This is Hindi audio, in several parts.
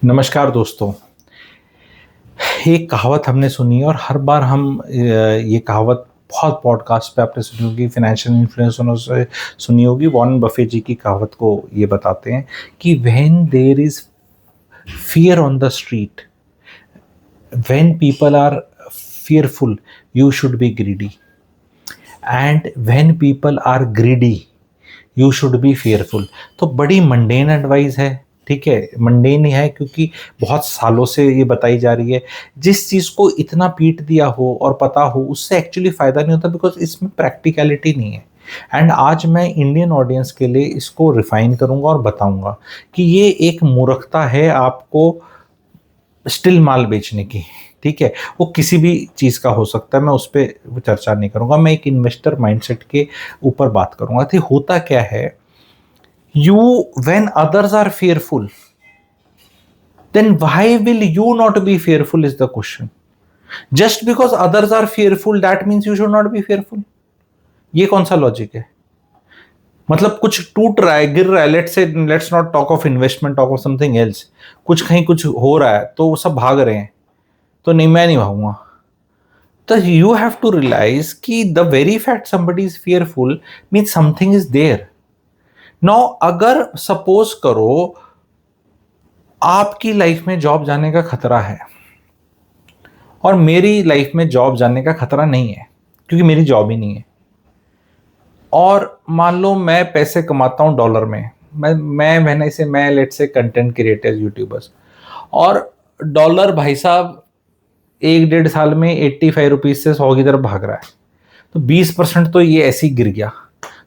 नमस्कार दोस्तों। एक कहावत हमने सुनी और हर बार हम ये कहावत बहुत पॉडकास्ट पे आपने सुनी होगी, फाइनेंशियल इन्फ्लुएंसरों से सुनी होगी। वॉरेन बफे जी की कहावत को ये बताते हैं कि when there is fear on the street, when people are fearful, you should be greedy. And when people are greedy, you should be fearful. तो बड़ी मंडेन एडवाइस है, ठीक है, मंडेन ही है क्योंकि बहुत सालों से ये बताई जा रही है। जिस चीज़ को इतना पीट दिया हो और पता हो, उससे एक्चुअली फ़ायदा नहीं होता, बिकॉज इसमें प्रैक्टिकलिटी नहीं है। एंड आज मैं इंडियन ऑडियंस के लिए इसको रिफाइन करूंगा और बताऊंगा कि ये एक मूर्खता है आपको स्टिल माल बेचने की, ठीक है। वो किसी भी चीज़ का हो सकता है, मैं उस पर चर्चा नहीं करूंगा। मैं एक इन्वेस्टर माइंडसेट के ऊपर बात करूंगा। तो होता क्या है, you when others are fearful, then why will you not be fearful is the question. Just because others are fearful that means you should not be fearful. ये कौन सा लॉजिक है? मतलब कुछ टूट रहा है, गिर रहा है, let's not talk of investment, talk of something else. कुछ कहीं कुछ हो रहा है तो सब भाग रहे हैं, तो नहीं, मैं नहीं भागूंगा। तो यू हैव टू रियलाइज कि the very fact somebody is fearful means something is there. Now अगर सपोज करो आपकी लाइफ में जॉब जाने का खतरा है और मेरी लाइफ में जॉब जाने का खतरा नहीं है क्योंकि मेरी जॉब ही नहीं है, और मान लो मैं पैसे कमाता हूं डॉलर में, मैं लेट से कंटेंट क्रिएटर्स, यूट्यूबर्स, और डॉलर भाई साहब 1-1.5 साल में 85 रुपीज से 100 की तरफ भाग रहा है, तो 20% तो ये ऐसे ही गिर गया।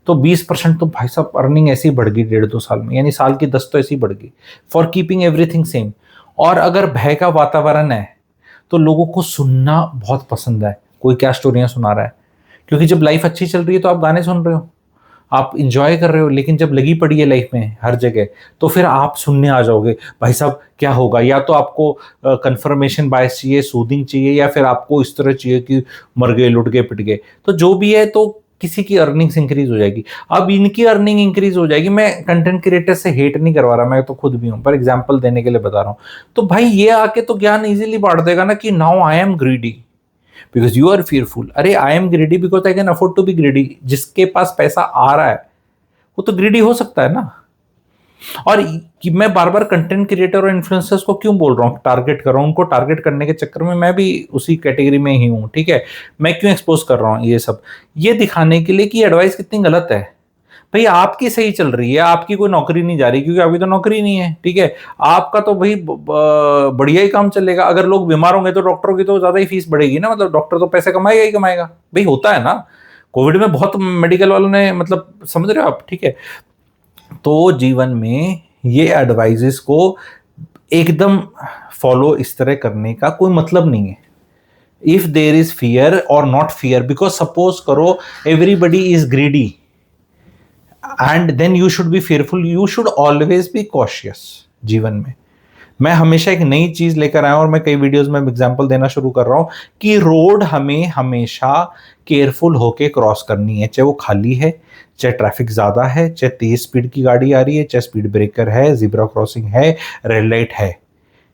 तो 20% तो भाई साहब अर्निंग ऐसी बढ़ गई 1.5-2 साल में, यानी साल की 10 तो ऐसी बढ़ गई फॉर कीपिंग एवरीथिंग सेम। और अगर भय का वातावरण है तो लोगों को सुनना बहुत पसंद है, कोई क्या स्टोरियां सुना रहा है, क्योंकि जब लाइफ अच्छी चल रही है तो आप गाने सुन रहे हो, आप इंजॉय कर रहे हो। लेकिन जब लगी पड़ी है लाइफ में हर जगह, तो फिर आप सुनने आ जाओगे भाई साहब क्या होगा। या तो आपको कंफर्मेशन बायस चाहिए, सूदिंग चाहिए, या फिर आपको इस तरह चाहिए कि मर गए, लुट गए, पिट गए। तो जो भी है, तो किसी की अर्निंग्स इंक्रीज हो जाएगी। अब इनकी अर्निंग इंक्रीज हो जाएगी। मैं कंटेंट क्रिएटर से हेट नहीं करवा रहा, मैं तो खुद भी हूं, पर एग्जाम्पल देने के लिए बता रहा हूं। तो भाई ये आके तो ज्ञान इजीली बांट देगा ना कि now I am greedy because you are fearful। अरे I am greedy because I can afford to be greedy. जिसके पास पैसा आ रहा है वो तो ग्रीडी हो सकता है ना। और कि मैं बार बार कंटेंट क्रिएटर और इन्फ्लुएंसर्स को क्यों बोल रहा हूँ, टारगेट कर रहा हूँ, उनको टारगेट करने के चक्कर में मैं भी उसी कैटेगरी में ही हूँ, ठीक है। मैं क्यों एक्सपोज कर रहा हूँ ये सब, ये दिखाने के लिए कि एडवाइस कितनी गलत है। भाई आपकी सही चल रही है, आपकी कोई नौकरी नहीं जा रही क्योंकि अभी तो नौकरी नहीं है, ठीक है। आपका तो भाई बढ़िया ही काम चलेगा। अगर लोग बीमार होंगे तो डॉक्टरों की तो ज्यादा ही फीस बढ़ेगी ना, मतलब डॉक्टर तो पैसे कमाएगा ही कमाएगा। भाई होता है ना, कोविड में बहुत मेडिकल वालों ने, मतलब समझ रहे हो आप, ठीक है। तो जीवन में ये एडवाइजेस को एकदम फॉलो इस तरह करने का कोई मतलब नहीं है। इफ देर इज फियर और नॉट फियर, बिकॉज सपोज करो everybody is greedy and then you should be fearful, you should always be cautious. जीवन में मैं हमेशा एक नई चीज लेकर आया, और मैं कई वीडियोस में एग्जांपल देना शुरू कर रहा हूं कि रोड हमें हमेशा केयरफुल होके क्रॉस करनी है, चाहे वो खाली है, चाहे ट्रैफिक ज्यादा है, चाहे तेज स्पीड की गाड़ी आ रही है, चाहे स्पीड ब्रेकर है, जिब्रा क्रॉसिंग है, रेड लाइट है,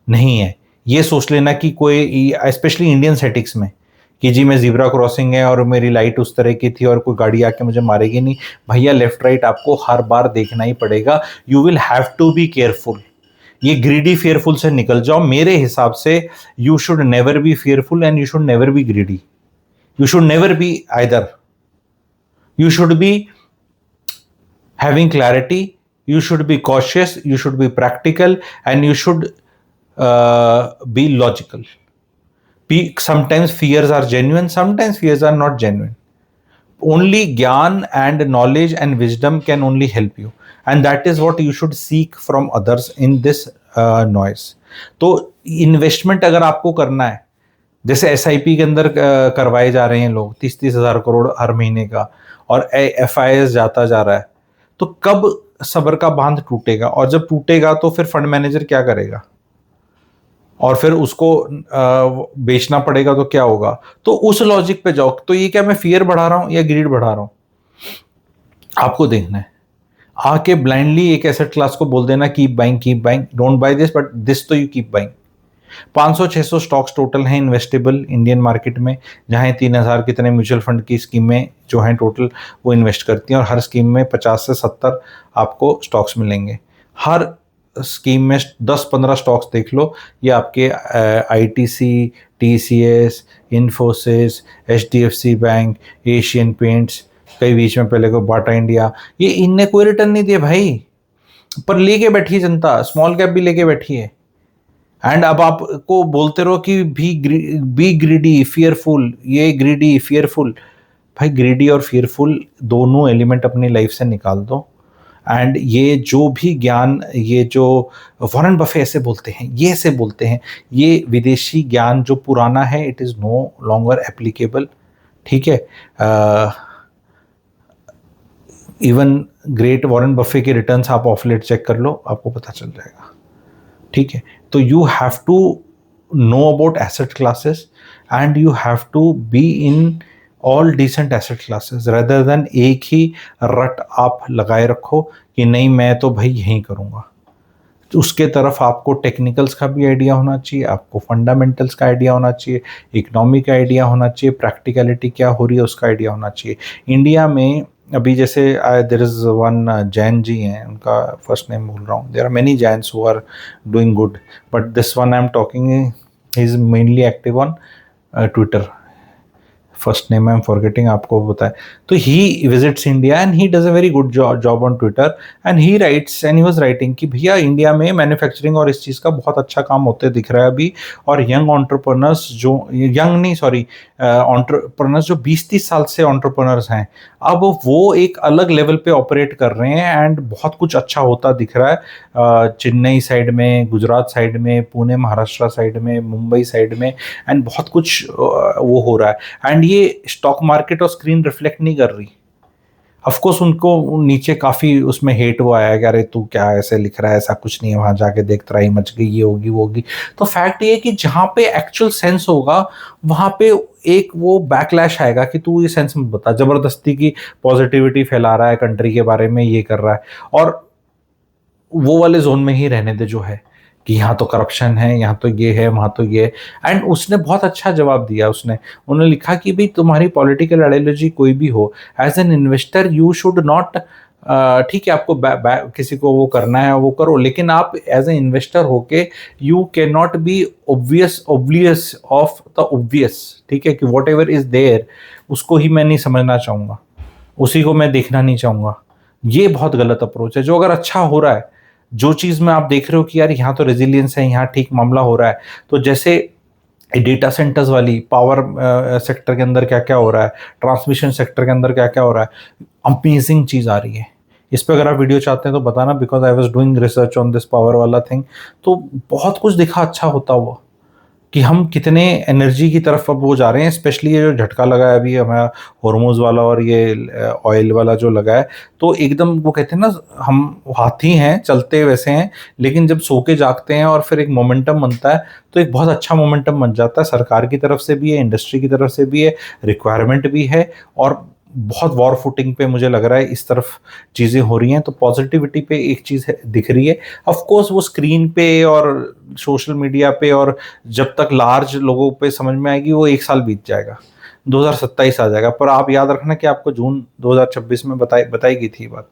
नहीं है। ये सोच लेना कि कोई, स्पेशली इंडियन सेटिक्स में, कि जी मैं जिब्रा क्रॉसिंग है और मेरी लाइट उस तरह की थी और कोई गाड़ी आके मुझे मारेगी नहीं। भैया लेफ्ट राइट आपको हर बार देखना ही पड़ेगा। You will have to be careful. ये ग्रीडी फेयरफुल से निकल जाओ मेरे हिसाब से। You should never be fearful and you should never be greedy. You should never be either. You should be having clarity, you should be cautious, you should be practical, and you should be logical. Sometimes fears are genuine, sometimes fears are not genuine. Only gyan and knowledge and wisdom can only help you, and that is what you should seek from others in this noise. तो इन्वेस्टमेंट अगर आपको करना है, जैसे SIP के अंदर करवाए जा रहे हैं लोग 30-30 हजार करोड़ हर महीने का, और FIS जाता जा रहा है, तो कब सब्र का बांध टूटेगा? और जब टूटेगा तो फिर फंड मैनेजर क्या करेगा, और फिर उसको बेचना पड़ेगा, तो क्या होगा? तो उस लॉजिक पे जाओ। तो ये क्या मैं फियर बढ़ा रहा हूं या ग्रीड बढ़ा रहा हूं, आपको देखना है। आके ब्लाइंडली एक एसेट क्लास को बोल देना keep buying, don't buy this but this तो you keep buying. 500-600 stocks total हैं इन्वेस्टेबल इंडियन मार्केट में, जहां 3000 कितने म्यूचुअल फंड की स्कीमें जो हैं टोटल वो इन्वेस्ट करती हैं, और हर स्कीम में 50 से 70 आपको स्टॉक्स मिलेंगे। हर स्कीम में 10-15 स्टॉक्स देख लो, ये आपके ITC, TCS, Infosys, HDFC bank, Asian paints, कई बीच में पहले को बाटा इंडिया, ये इनने कोई रिटर्न नहीं दिए भाई, पर लेके बैठी है जनता, स्मॉल कैप भी लेके बैठी है। एंड अब आपको बोलते रहो कि बी ग्रीडी फियरफुल, ये ग्रीडी फियरफुल, भाई ग्रीडी और फियरफुल दोनों एलिमेंट अपनी लाइफ से निकाल दो। एंड ये जो भी ज्ञान, ये जो वॉरेन बफे ऐसे बोलते हैं, ये ऐसे बोलते हैं, ये विदेशी ज्ञान जो पुराना है, it is no longer applicable. ठीक है, इवन ग्रेट वॉरेन बफे के रिटर्न्स आप ऑफ लेट चेक कर लो, आपको पता चल जाएगा। ठीक है, तो you have to know about asset classes and you have to be in all decent asset classes rather than एक ही रट आप लगाए रखो कि नहीं मैं तो भाई यही करूँगा। तो उसके तरफ आपको टेक्निकल्स का भी आइडिया होना चाहिए, आपको फंडामेंटल्स का आइडिया होना चाहिए, इकोनॉमी का आइडिया होना चाहिए, प्रैक्टिकलिटी क्या हो रही है उसका आइडिया होना चाहिए। इंडिया में अभी जैसे there is one Jain ji हैं, उनका फर्स्ट नेम भूल रहा हूँ, there are many Jains who are doing good, but this one I am talking he is mainly active on Twitter, first name I am forgetting, आपको बताए। तो he visits India and he does a very good job on Twitter and he writes and he was writing कि भैया इंडिया में मैन्युफैक्चरिंग और इस चीज़ का बहुत अच्छा काम होते दिख रहा है अभी, और यंग एंटरप्रेन्योर्स जो यंग नहीं सॉरी एंटरप्रेन्योर्स जो 20-30 साल से एंटरप्रेन्योर्स हैं, अब वो एक अलग लेवल पे ऑपरेट कर रहे हैं एंड बहुत कुछ अच्छा होता दिख रहा है चेन्नई साइड में, गुजरात साइड में, पुणे महाराष्ट्र साइड में, मुंबई साइड में, एंड बहुत कुछ वो हो रहा है। एंड ये स्टॉक मार्केट और स्क्रीन रिफ्लेक्ट नहीं कर रही। ऑफकोर्स उनको नीचे काफ़ी उसमें हेट वो आया कि अरे तू क्या ऐसे लिख रहा है, ऐसा कुछ नहीं है, वहाँ जाके देख तराई मच गई, ये होगी वो होगी। तो फैक्ट ये है कि जहाँ पे एक्चुअल सेंस होगा वहाँ पे एक वो बैकलैश आएगा कि तू ये सेंस मत बता, जबरदस्ती की पॉजिटिविटी फैला रहा है कंट्री के बारे में, ये कर रहा है, और वो वाले जोन में ही रहने दे जो है कि यहाँ तो करप्शन है, यहाँ तो ये है, वहाँ तो ये है। एंड उसने बहुत अच्छा जवाब दिया, उन्होंने लिखा कि भाई तुम्हारी पॉलिटिकल आइडियोलॉजी कोई भी हो, as an investor you should not, ठीक है आपको किसी को वो करना है वो करो, लेकिन आप एज एन इन्वेस्टर होके you can not be obvious of the obvious. ठीक है, कि वॉट एवर इज देयर उसको ही मैं नहीं समझना चाहूँगा, उसी को मैं देखना नहीं चाहूँगा। ये बहुत गलत अप्रोच है। जो अगर अच्छा हो रहा है, जो चीज़ में आप देख रहे हो कि यार यहाँ तो रेजिलियंस है, यहाँ ठीक मामला हो रहा है, तो जैसे डेटा सेंटर्स वाली पावर सेक्टर के अंदर क्या क्या हो रहा है, ट्रांसमिशन सेक्टर के अंदर क्या क्या हो रहा है, अमेजिंग चीज़ आ रही है। इस पर अगर आप वीडियो चाहते हैं तो बताना, because I was doing research on this power वाला थिंग, तो बहुत कुछ दिखा अच्छा होता हुआ कि हम कितने एनर्जी की तरफ अब वो जा रहे हैं। स्पेशली ये जो झटका लगा है अभी हमारा हॉर्मोज वाला और ये ऑयल वाला जो लगा है, तो एकदम वो कहते हैं ना, हम हाथी हैं चलते वैसे हैं, लेकिन जब सो के जागते हैं और फिर एक मोमेंटम बनता है, तो एक बहुत अच्छा मोमेंटम बन जाता है। सरकार की तरफ से भी है, इंडस्ट्री की तरफ से भी है, रिक्वायरमेंट भी है, और बहुत वॉर फुटिंग पे मुझे लग रहा है इस तरफ चीज़ें हो रही हैं। तो पॉजिटिविटी पे एक चीज़ दिख रही है। ऑफ कोर्स वो स्क्रीन पे और सोशल मीडिया पे और जब तक लार्ज लोगों पे समझ में आएगी वो 1 साल बीत जाएगा, 2027 आ जाएगा। पर आप याद रखना कि आपको जून 2026 में बताई गई थी बात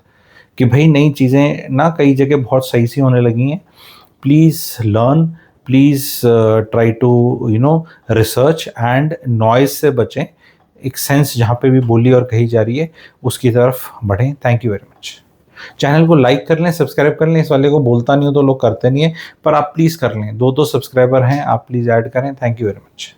कि भाई नई चीज़ें ना कई जगह बहुत सही सी होने लगी हैं। Please learn, please try to research and noise से बचें। एक सेंस जहाँ पे भी बोली और कही जा रही है उसकी तरफ बढ़ें। Thank you very much. Channel को लाइक कर लें, सब्सक्राइब कर लें। इस वाले को बोलता नहीं हो तो लोग करते नहीं है, पर आप प्लीज़ कर लें। 2 सब्सक्राइबर हैं, आप प्लीज़ ऐड करें। Thank you very much.